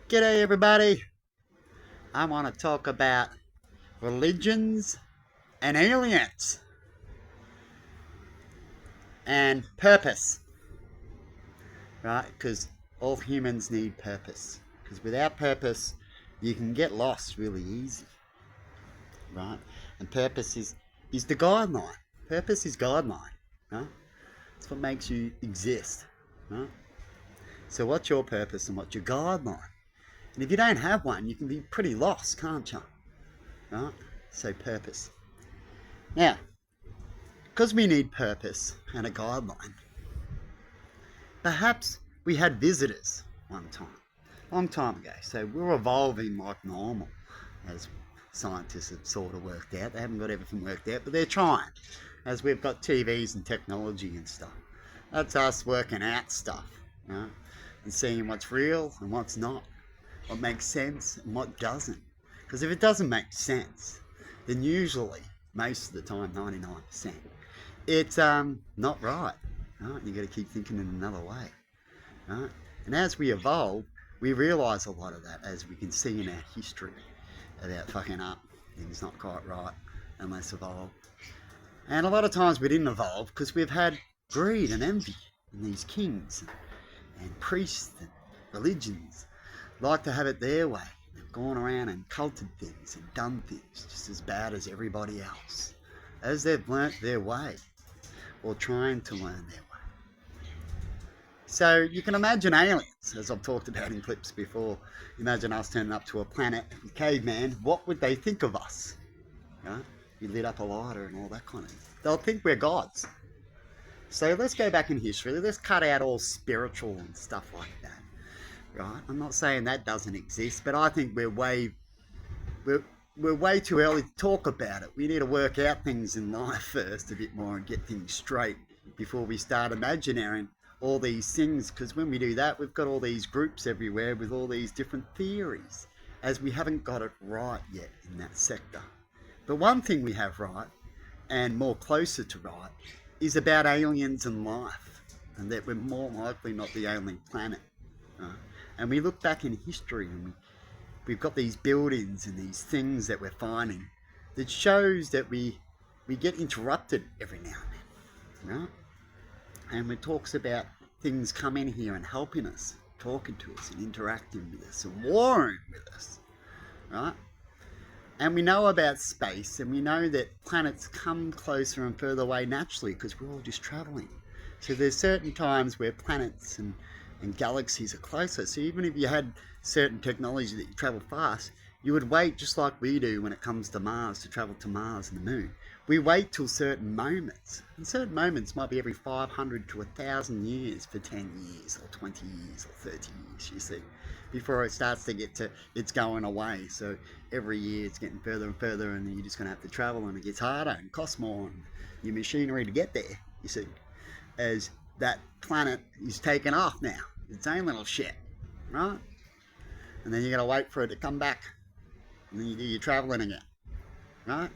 G'day everybody. I want to talk about religions and aliens and purpose, right? Because all humans need purpose. Because without purpose, you can get lost really easy, right? And purpose is the guideline. Purpose is guideline, right? It's what makes you exist, right? So what's your purpose and what's your guideline? And if you don't have one, you can be pretty lost, can't you? Right? So purpose. Now, because we need purpose and a guideline, perhaps we had visitors one time, long time ago. So we're evolving like normal, as scientists have sort of worked out. They haven't got everything worked out, but they're trying, as we've got TVs and technology and stuff. That's us working out stuff, you know, and seeing what's real and what's not, what makes sense and what doesn't. Because if it doesn't make sense, then usually, most of the time, 99%, it's not right. Right? You've got to keep thinking in another way. Right? And as we evolve, we realise a lot of that, as we can see in our history about fucking up, things not quite right, and let's evolve. And a lot of times we didn't evolve because we've had greed and envy, and these kings and priests and religions like to have it their way. They've gone around and culted things and done things just as bad as everybody else, as they've learnt their way, or trying to learn their way. So you can imagine aliens, as I've talked about in clips before. Imagine us turning up to a planet, caveman, what would they think of us? Right? We lit up a lighter and all that kind of thing. They'll think we're gods. So let's go back in history. Let's cut out all spiritual and stuff like that. Right? I'm not saying that doesn't exist, but I think we're way too early to talk about it. We need to work out things in life first a bit more and get things straight before we start imagining all these things, because when we do that, we've got all these groups everywhere with all these different theories, as we haven't got it right yet in that sector. But one thing we have right, and more closer to right, is about aliens and life, and that we're more likely not the only planet. Right? And we look back in history and we've got these buildings and these things that we're finding that shows that we get interrupted every now and then, right? And it talks about things coming here and helping us, talking to us and interacting with us and warring with us, right? And we know about space, and we know that planets come closer and further away naturally because we're all just travelling. So there's certain times where planets and galaxies are closer. So even if you had certain technology that you travel fast, you would wait just like we do when it comes to Mars, to travel to Mars and the moon. We wait till certain moments, and certain moments might be every 500 to 1,000 years for 10 years or 20 years or 30 years, you see, before it starts to get to it's going away. So every year it's getting further and further, and then you're just going to have to travel, and it gets harder and costs more, and your machinery to get there, you see, as that planet is taken off now. Its own little shit, right? And then you got to wait for it to come back, and then you do your travelling again, right?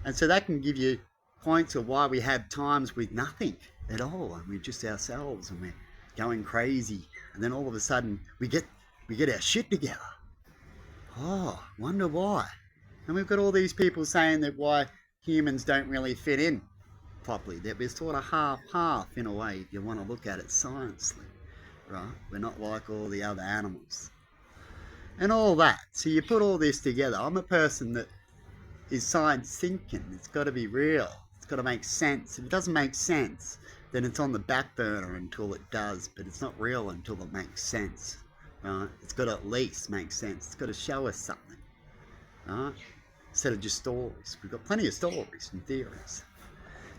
And so that can give you points of why we have times with nothing at all, and we're just ourselves, and we're going crazy, and then all of a sudden we get our shit together. Oh, wonder why? And we've got all these people saying that why humans don't really fit in properly, that we're sort of half in a way, if you want to look at it sciencely, right? We're not like all the other animals and all that. So you put all this together. I'm a person that is science thinking. It's got to be real. It's got to make sense. If it doesn't make sense, then it's on the back burner until it does, but it's not real until it makes sense, right? It's got to at least make sense. It's got to show us something, right? Instead of just stories. We've got plenty of stories and theories,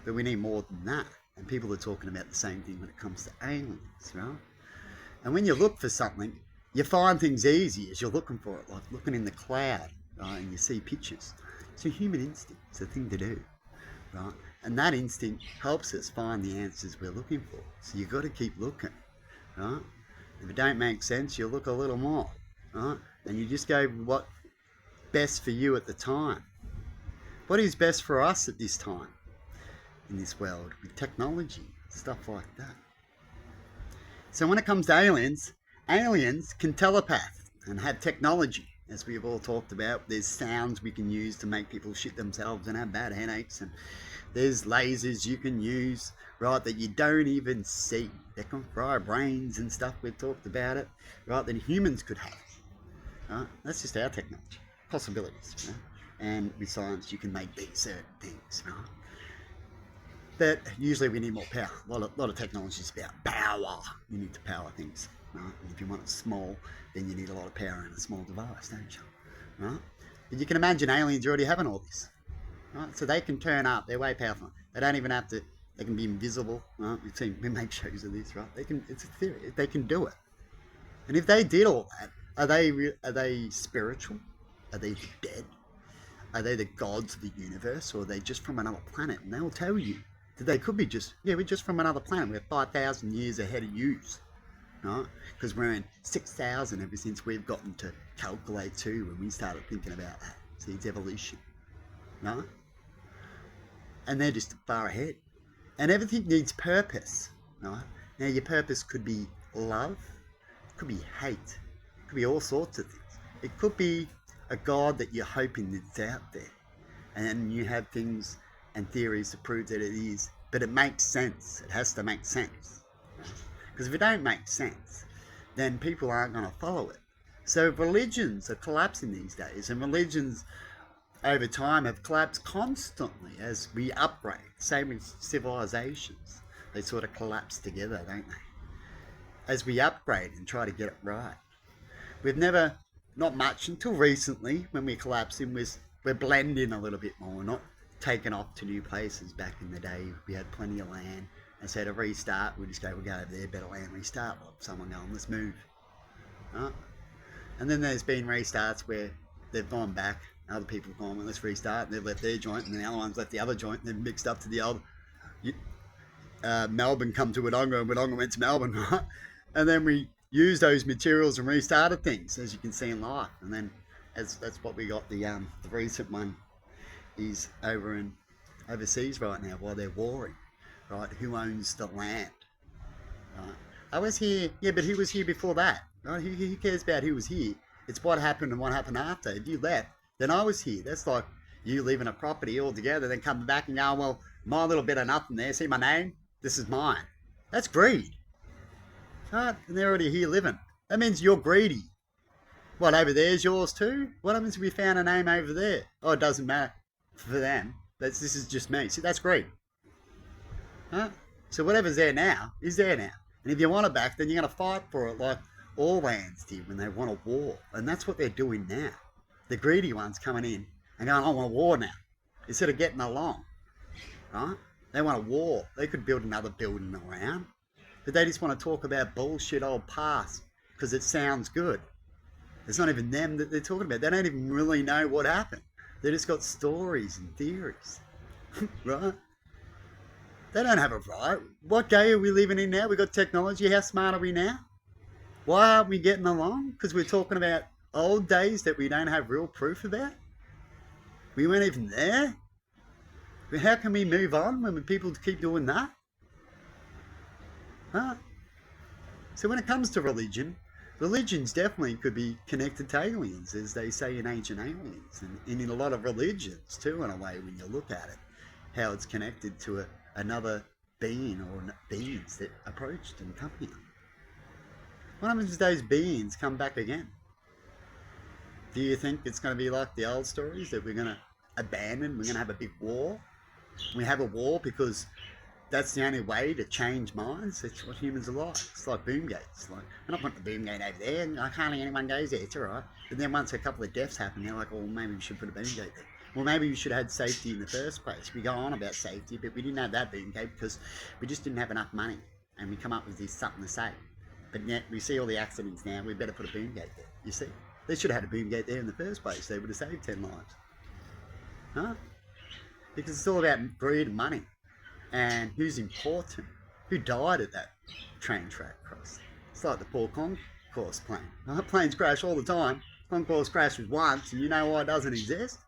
but we need more than that. And people are talking about the same thing when it comes to aliens, right? And when you look for something, you find things easy as you're looking for it, like looking in the cloud, right? And you see pictures. It's a human instinct. It's a thing to do, right? And that instinct helps us find the answers we're looking for. So you've got to keep looking, right? If it don't make sense, you look a little more, right? And you just go with what's best for you at the time. What is best for us at this time in this world with technology, stuff like that. So when it comes to aliens, aliens can telepath and have technology, as we've all talked about. There's sounds we can use to make people shit themselves and have bad headaches, and there's lasers you can use, right, that you don't even see. They can fry brains and stuff. We've talked about it, right, that humans could have. Right? That's just our technology. Possibilities. Right? And with science, you can make these certain things. Right? But usually we need more power. A lot of technology is about power. You need to power things. Right? And if you want it small, then you need a lot of power in a small device, don't you? Right? But you can imagine aliens already having all this. Right? So they can turn up. They're way powerful. They don't even have to. They can be invisible. Right? We make shows of this, right? It's a theory. They can do it. And if they did all that, are they spiritual? Are they dead? Are they the gods of the universe, or are they just from another planet? And they'll tell you that they could be we're just from another planet. We're 5,000 years ahead of you, right? Because we're in 6,000 ever since we've gotten to calculate too, when we started thinking about that. See, it's evolution, right? And they're just far ahead. And everything needs purpose, right? Now, your purpose could be love, it could be hate, it could be all sorts of things. It could be a God that you're hoping that's out there, and you have things and theories to prove that it is, but it makes sense. It has to make sense. Because if it don't make sense, then people aren't going to follow it. So religions are collapsing these days, and religions over time have collapsed constantly as we upgrade. Same with civilizations. They sort of collapse together, don't they? As we upgrade and try to get it right. We've never, not much until recently, when we collapse in, we're blending a little bit more, not taken off to new places. Back in the day, we had plenty of land, and so to restart, we just go, we'll go over there, better land, restart. Well, someone going, let's move. Right? And then there's been restarts where they've gone back, other people have gone, well, let's restart, and they've left their joint, and the other one's left the other joint, and they've mixed up to the old. Melbourne come to Wodonga, and Wodonga went to Melbourne, right? And then we used those materials and restarted things, as you can see in life. And then that's what we got. The recent one is overseas right now while they're warring, right? Who owns the land? Right? I was here, yeah, but who was here before that? Right? Who cares about who was here? It's what happened and what happened after. If you left, then I was here. That's like you leaving a property altogether, then coming back and going, well, my little bit of nothing there, see my name? This is mine. That's greed. Right? And they're already here living. That means you're greedy. What, over there's yours too? What happens if we found a name over there? Oh, it doesn't matter for them. This is just me. See, that's greed. Huh? So whatever's there now is there now. And if you want it back, then you're going to fight for it like all lands did when they want a war. And that's what they're doing now. The greedy ones coming in and going, I want a war now. Instead of getting along. Right? They want a war. They could build another building around. But they just want to talk about bullshit old past because it sounds good. It's not even them that they're talking about. They don't even really know what happened. They just got stories and theories. Right? They don't have a right. What day are we living in now? We've got technology. How smart are we now? Why aren't we getting along? Because we're talking about old days that we don't have real proof about? We weren't even there? How can we move on when people keep doing that? Huh? So when it comes to religions definitely could be connected to aliens, as they say in Ancient Aliens, and in a lot of religions too, in a way, when you look at it, how it's connected to another being or beings that approached and come here. What happens if those beings come back again? Do you think it's going to be like the old stories that we're going to abandon, we're going to have a big war? We have a war because that's the only way to change minds. That's what humans are like. It's like boom gates. Like, I'm not putting the boom gate over there. I can't let anyone goes there. It's all right. But then once a couple of deaths happen, they're like, well, maybe we should put a boom gate there. Well, maybe we should have had safety in the first place. We go on about safety, but we didn't have that boom gate because we just didn't have enough money. And we come up with this something to say. But yet we see all the accidents now. We better put a boom gate there. You see? They should have had a boom gate there in the first place. They would have saved 10 lives. Huh? Because it's all about greed and money. And who's important? Who died at that train track cross? It's like the poor concourse plane. Planes crash all the time. Concourse crashes once, and you know why it doesn't exist?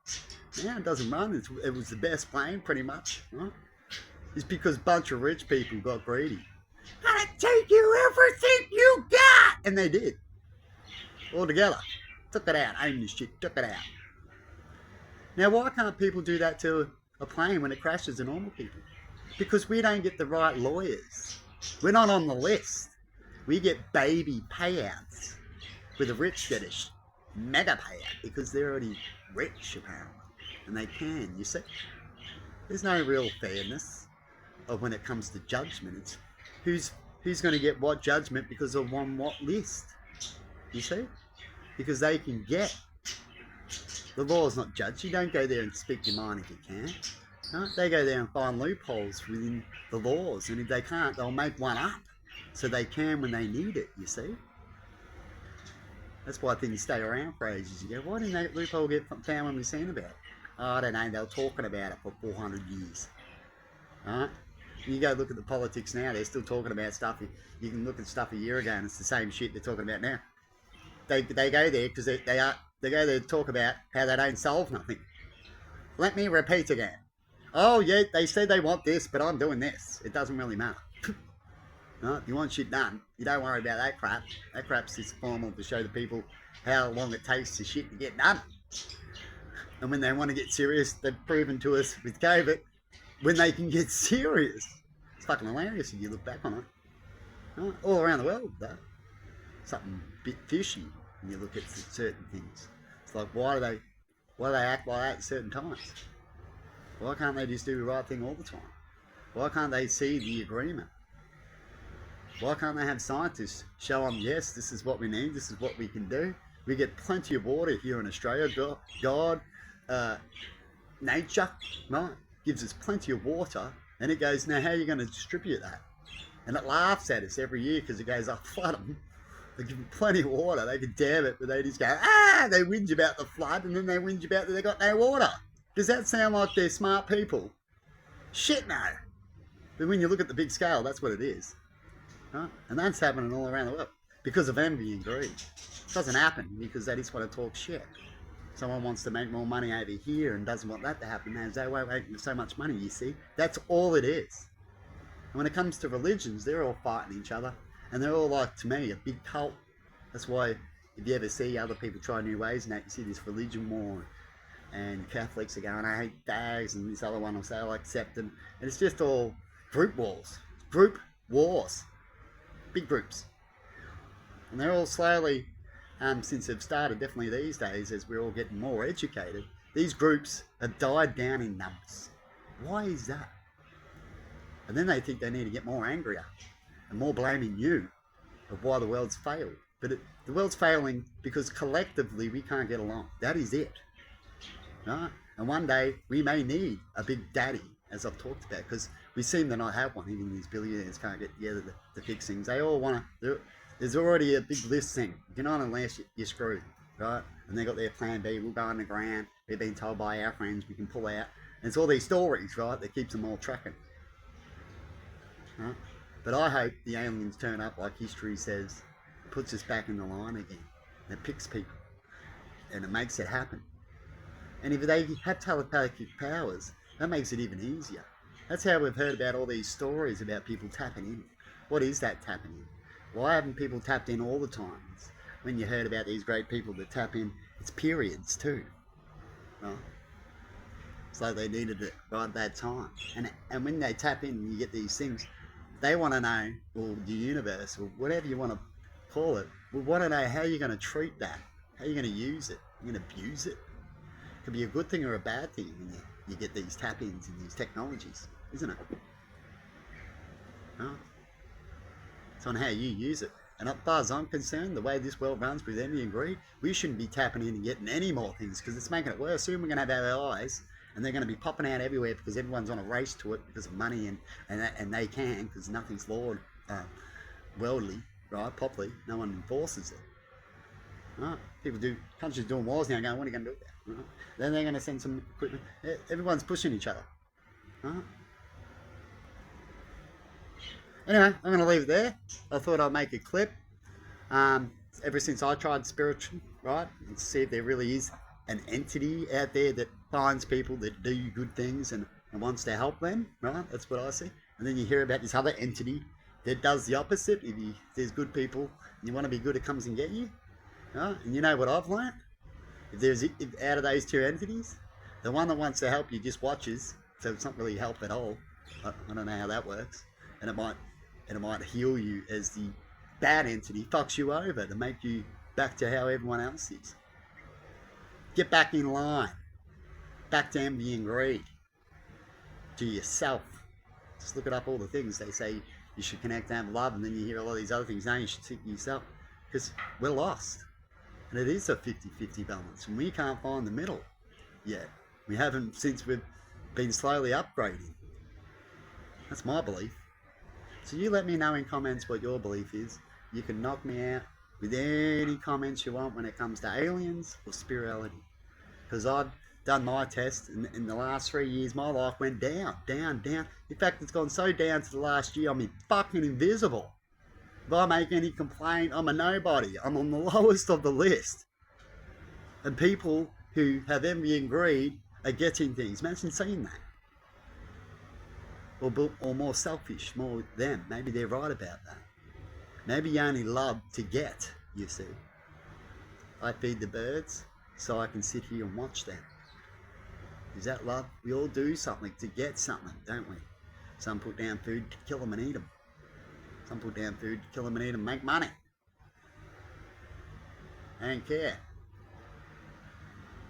Yeah, it doesn't run. It was the best plane, pretty much. Right? It's because a bunch of rich people got greedy. I'm gonna take you everything you got! And they did. altogether. Took it out, owned the shit, took it out. Now, why can't people do that to a plane when it crashes to normal people? Because we don't get the right lawyers. We're not on the list. We get baby payouts, where the rich get a mega payout because they're already rich, apparently, and they can, you see. There's no real fairness of when it comes to judgment. It's who's going to get what judgment because of on what list, you see? Because they can get. The law's not judged. You don't go there and speak your mind if you can. No? They go there and find loopholes within the laws, and if they can't, they'll make one up so they can when they need it, you see? That's why things stay around for ages. You go, why didn't that loophole get found when we seen about it? Oh, I don't know, they were talking about it for 400 years. Alright? You go look at the politics now, they're still talking about stuff. You can look at stuff a year ago and it's the same shit they're talking about now. They go there because they go there to talk about how they don't solve nothing. Let me repeat again. Oh yeah, they said they want this, but I'm doing this. It doesn't really matter. No, if you want shit done, you don't worry about that crap. That crap's just formal to show the people how long it takes to shit to get done. And when they want to get serious, they've proven to us with COVID when they can get serious. It's fucking hilarious if you look back on it. No, all around the world, though. Something a bit fishy when you look at certain things. It's like, why do they act like that at certain times? Why can't they just do the right thing all the time? Why can't they see the agreement? Why can't they have scientists show them, yes, this is what we need, this is what we can do? We get plenty of water here in Australia. God, nature, right, gives us plenty of water, and it goes, now how are you going to distribute that? And it laughs at us every year because it goes, oh, flood them. They give them plenty of water, they can dam it, but they just go, they whinge about the flood, and then they whinge about that they got no water. Does that sound like they're smart people? Shit, no. But when you look at the big scale, that's what it is. Right? And that's happening all around the world because of envy and greed. It doesn't happen because they just want to talk shit. Someone wants to make more money over here and doesn't want that to happen. As they won't make so much money, you see. That's all it is. And when it comes to religions, they're all fighting each other. And they're all like, to me, a big cult. That's why if you ever see other people try new ways and that, you see this religion war. And Catholics are going, I hate dags, and this other one will say, I'll accept them. And it's just all group wars. Group wars. Big groups. And they're all slowly, since they've started, definitely these days, as we're all getting more educated, these groups have died down in numbers. Why is that? And then they think they need to get more angrier and more blaming you of why the world's failed. But the world's failing because collectively we can't get along. That is it. Right? And one day we may need a big daddy, as I've talked about, because we seem to not have one. Even these billionaires can't get together to fix things. They all want to. There's already a big list thing. If you're not on the list, you're screwed, right? And they got their plan B. We'll go underground. We've been told by our friends we can pull out. And it's all these stories, right, that keeps them all tracking. Right? But I hope the aliens turn up like history says, puts us back in the line again. It picks people, and it makes it happen. And if they have telepathic powers, that makes it even easier. That's how we've heard about all these stories about people tapping in. What is that tapping in? Why haven't people tapped in all the times? When you heard about these great people that tap in, it's periods too. Right? It's like they needed it right at that time. And when they tap in, you get these things. They want to know, or the universe, or whatever you want to call it, we want to know how you're going to treat that. How you're going to use it. You're going to abuse it. It could be a good thing or a bad thing when you get these tap-ins and these technologies, isn't it? No? It's on how you use it. And as far as I'm concerned, the way this world runs with envy and greed, we shouldn't be tapping in and getting any more things because it's making it worse. Soon we're going to have our eyes and they're going to be popping out everywhere because everyone's on a race to it because of money and they can because nothing's lawed worldly, right, properly. No one enforces it. Right? People do, countries doing wars now going, what are you going to do with that? Right? Then they're going to send some equipment. Everyone's pushing each other. Right? Anyway, I'm going to leave it there. I thought I'd make a clip. Ever since I tried spiritual, right, and see if there really is an entity out there that finds people that do good things and wants to help them, right? That's what I see. And then you hear about this other entity that does the opposite. If there's good people and you want to be good, it comes and get you. And you know what I've learnt? If out of those two entities, the one that wants to help you just watches, so it's not really help at all. I don't know how that works, and it might heal you as the bad entity fucks you over to make you back to how everyone else is. Get back in line, back to envy and greed, to yourself. Just look it up, all the things they say you should connect and have love, and then you hear all of these other things. No, you should seek yourself, because we're lost. And it is a 50-50 balance, and we can't find the middle yet. We haven't since we've been slowly upgrading. That's my belief. So you let me know in comments what your belief is. You can knock me out with any comments you want when it comes to aliens or spirituality. Because I've done my test, and in the last 3 years, my life went down, down, down. In fact, it's gone so down to the last year, I'm fucking invisible. If I make any complaint, I'm a nobody. I'm on the lowest of the list. And people who have envy and greed are getting things. Imagine seeing that. Or more selfish, more them. Maybe they're right about that. Maybe you only love to get, you see. I feed the birds so I can sit here and watch them. Is that love? We all do something to get something, don't we? Some put down food to kill them and eat them. Some put down food to kill them and eat them, make money. They don't care.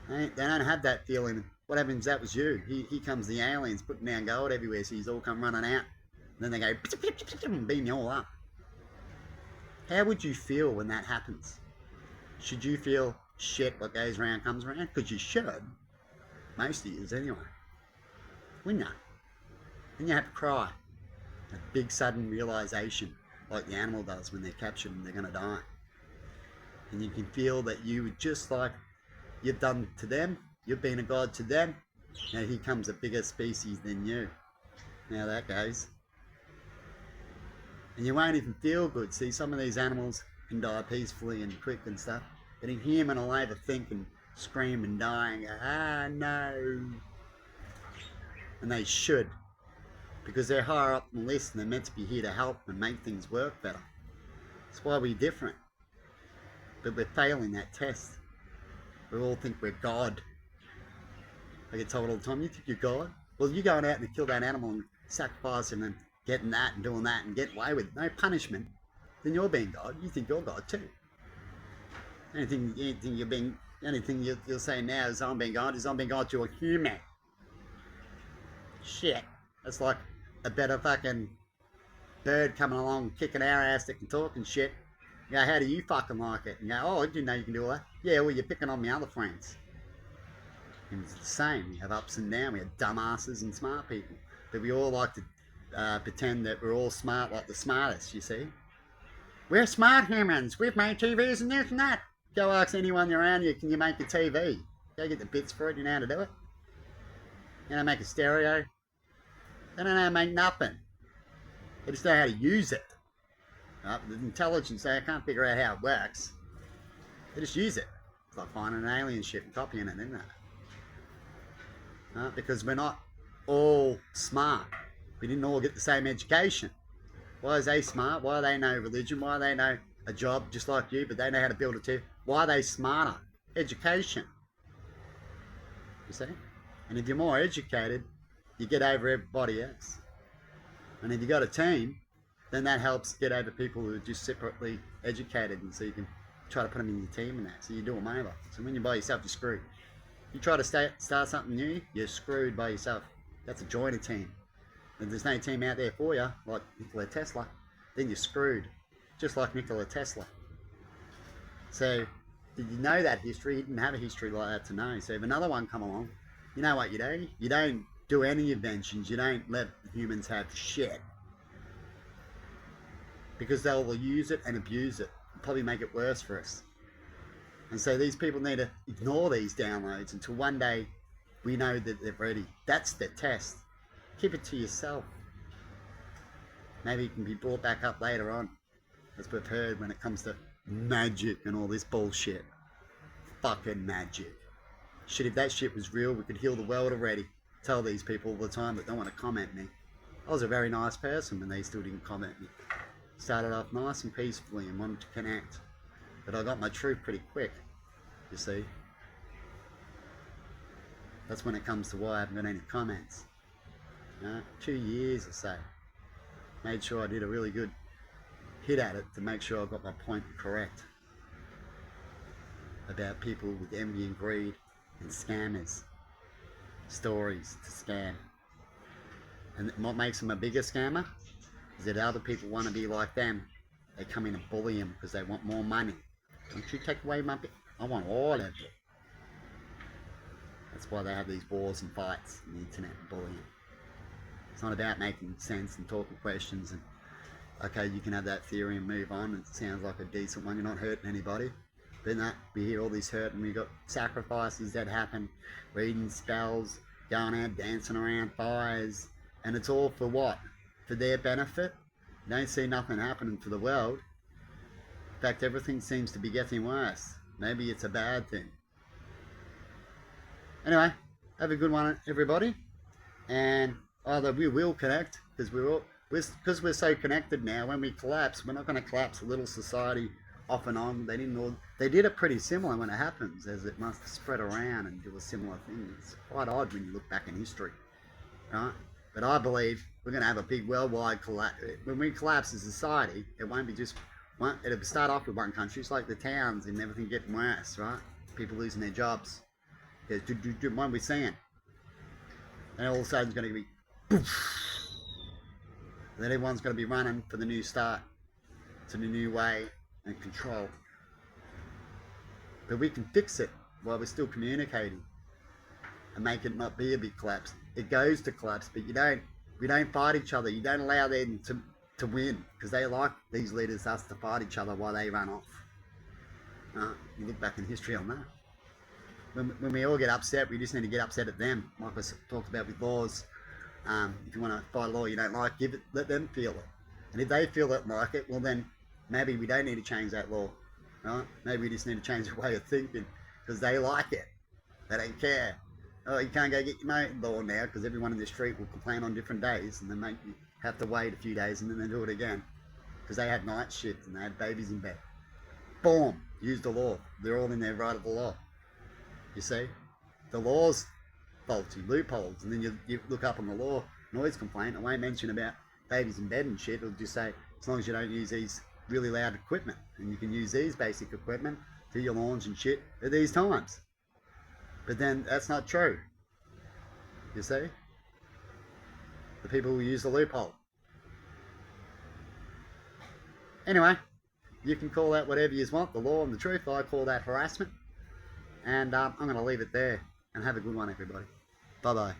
They don't have that feeling. What happens if that was you? Here comes the aliens putting down gold everywhere, so you all come running out. And then they go, and beam you all up. How would you feel when that happens? Should you feel shit, what goes around comes around? Because you should. Most of you anyway. Wouldn't you? Then you have to cry. A big sudden realisation, like the animal does when they're captured and they're going to die. And you can feel that you just like you've done to them, you've been a god to them. Now here comes a bigger species than you. Now that goes. And you won't even feel good. See, some of these animals can die peacefully and quick and stuff. But in human, will overthink and scream and die and go, ah, no. And they should. Because they're higher up on the list and they're meant to be here to help and make things work better. That's why we're different. But we're failing that test. We all think we're God. I get told all the time, you think you're God? Well, you're going out and kill that animal and sacrificing and getting that and doing that and getting away with it. No punishment. Then you're being God. You think you're God too. Anything you'll say now is I'm being God to a human. Shit. That's like a better fucking bird coming along kicking our ass that can talk and shit. You go, how do you fucking like it? And you go, oh, I didn't know you can do all that. Yeah, well, you're picking on my other friends. And it's the same. We have ups and downs. We have dumbasses and smart people. But we all like to pretend that we're all smart like the smartest, you see. We're smart humans. We've made TVs and this and that. Go ask anyone around you, can you make a TV? Go get the bits for it, you know how to do it. You know how to make a stereo? They don't know how to make nothing. They just know how to use it. Right? But the intelligence, they can't figure out how it works. They just use it. It's like finding an alien ship and copying it, isn't it? Right? Because we're not all smart. We didn't all get the same education. Why is they smart? Why do they know religion? Why do they know a job just like you, but they know how to build it too? Why are they smarter? Education. You see? And if you're more educated, you get over everybody else. And if you got a team, then that helps get over people who are just separately educated, and so you can try to put them in your team and that, so you do them over. So when you're by yourself, you're screwed. You try to start something new, you're screwed by yourself. That's a joiner team. If there's no team out there for you, like Nikola Tesla, then you're screwed. Just like Nikola Tesla. So, did you know that history? He didn't have a history like that to know. So if another one come along, you know what you do? You don't do any inventions. You don't let humans have shit. Because they'll use it and abuse it. And probably make it worse for us. And so these people need to ignore these downloads until one day we know that they're ready. That's the test. Keep it to yourself. Maybe it can be brought back up later on. As we've heard when it comes to magic and all this bullshit. Fucking magic. Shit, if that shit was real, we could heal the world already. Tell these people all the time that don't want to comment me. I was a very nice person when they still didn't comment me. Started off nice and peacefully and wanted to connect. But I got my truth pretty quick, you see. That's when it comes to why I haven't got any comments. 2 years or so. Made sure I did a really good hit at it to make sure I got my point correct about people with envy and greed and scammers, stories to scam. And what makes them a bigger scammer is that other people want to be like them. They come in and bully them because they want more money. Don't you take away my bit? I want all of it. That's why they have these wars and fights on the internet and bullying. It's not about making sense and talking questions and okay, you can have that theory and move on. It sounds like a decent one. You're not hurting anybody. But no, we hear all this hurt and we got sacrifices that happen, reading spells, going out dancing around fires, and it's all for what? For their benefit? You don't see nothing happening for the world. In fact, everything seems to be getting worse. Maybe it's a bad thing. Anyway, have a good one, everybody. And either we will connect because we're so connected now. When we collapse, we're not going to collapse a little society off and on. They did it pretty similar when it happens, as it must spread around and do a similar thing. It's quite odd when you look back in history, right? But I believe we're going to have a big worldwide collapse. When we collapse as a society, it won't be just one. It'll start off with one country. It's like the towns and everything getting worse, right? People losing their jobs. What we're seeing. And all of a sudden it's going to be poof. Then everyone's going to be running for the new start, to the new way and control. But we can fix it while we're still communicating and make it not be a big collapse. It goes to collapse, but we don't fight each other. You don't allow them to win because they like these leaders us to fight each other while they run off. You look back in history on that. When we all get upset, we just need to get upset at them, like I talked about with laws. If you want to fight a law you don't like, let them feel it. And if they feel it like it, well then maybe we don't need to change that law, right? Maybe we just need to change the way of thinking because they like it. They don't care. Oh, you can't go get your mate law now because everyone in the street will complain on different days and then make you have to wait a few days and then they do it again because they had night shift and they had babies in bed. Boom! Use the law. They're all in their right of the law. You see? The law's faulty, loopholes, and then you look up on the law, noise complaint, it won't mention about babies in bed and shit, it'll just say, as long as you don't use these really loud equipment, and you can use these basic equipment to your lawns and shit at these times. But then, that's not true. You see? The people will use the loophole. Anyway, you can call that whatever you want, the law and the truth, I call that harassment. And I'm going to leave it there. And have a good one, everybody. Bye-bye.